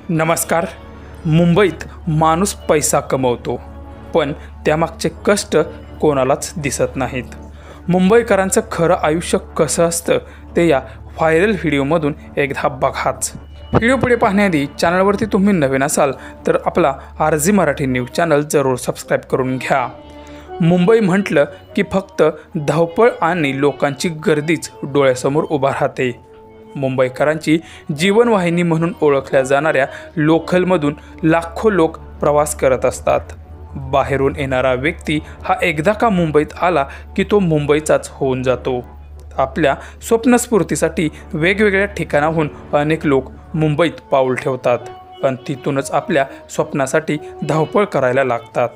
नमस्कार. मुंबईत माणूस पैसा कमवतो, पण त्यामागचे कष्ट कोणालाच दिसत नाहीत. मुंबईकरांचं खरं आयुष्य कसं असतं ते या व्हायरल व्हिडिओमधून एकदा बघाच. व्हिडिओ पुढे पाहण्याआधी चॅनलवरती तुम्ही नवीन असाल तर आपला RG मराठी न्यूज चॅनल जरूर सबस्क्राईब करून घ्या. मुंबई म्हटलं की फक्त धावपळ आणि लोकांची गर्दीच डोळ्यासमोर उभा राहते. मुंबईकरांची जीवनवाहिनी म्हणून ओळखल्या जाणाऱ्या लोकलमधून लाखो लोक प्रवास करत असतात. बाहेरून येणारा व्यक्ती हा एकदा का मुंबईत आला की तो मुंबईचाच होऊन जातो. आपल्या स्वप्नस्फूर्तीसाठी वेगवेगळ्या ठिकाणाहून अनेक लोक मुंबईत पाऊल ठेवतात आणि तिथूनच आपल्या स्वप्नासाठी धावपळ करायला लागतात.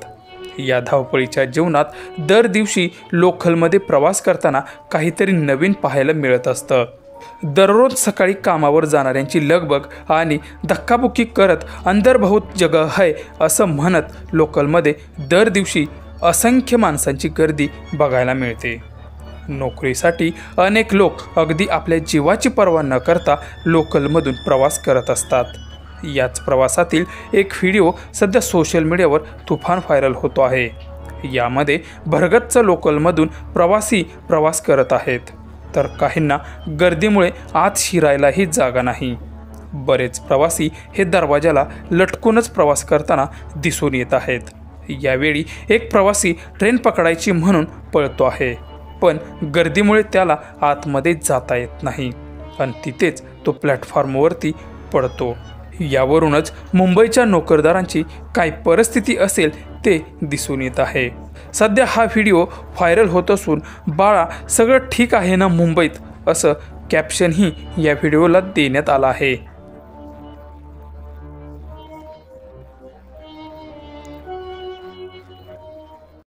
या धावपळीच्या जीवनात दर दिवशी लोकलमध्ये प्रवास करताना काहीतरी नवीन पाहायला मिळत असतं. दररोज सकाळी कामावर जाणाऱ्यांची लगबग आणि धक्काबुक्की करत अंदर बहुत जगह है असं म्हणत लोकलमध्ये दर दिवशी असंख्य माणसांची गर्दी बघायला मिळते. नोकरीसाठी अनेक लोक अगदी आपल्या जीवाची पर्वा न करता लोकलमधून प्रवास करत असतात. याच प्रवासातील एक व्हिडिओ सध्या सोशल मीडियावर तुफान व्हायरल होतो आहे. यामध्ये भरगच्च लोकलमधून प्रवासी प्रवास करत आहेत, तर काहींना गर्दीमुळे आत शिरायलाही जागा नाही. बरेच प्रवासी हे दरवाजाला लटकूनच प्रवास करताना दिसून येत आहेत. यावेळी एक प्रवासी ट्रेन पकडायची म्हणून पळतो आहे, पण गर्दीमुळे त्याला आतमध्ये जाता येत नाही आणि तिथेच तो प्लॅटफॉर्मवरती पडतो. यावरूनच मुंबईच्या नोकरदारांची काय परिस्थिती असेल ते दिसून येत आहे. सध्या हा व्हिडिओ व्हायरल होत असून बाळा सगळं ठीक आहे ना मुंबईत असं कॅप्शनही या व्हिडिओला देण्यात आलं आहे.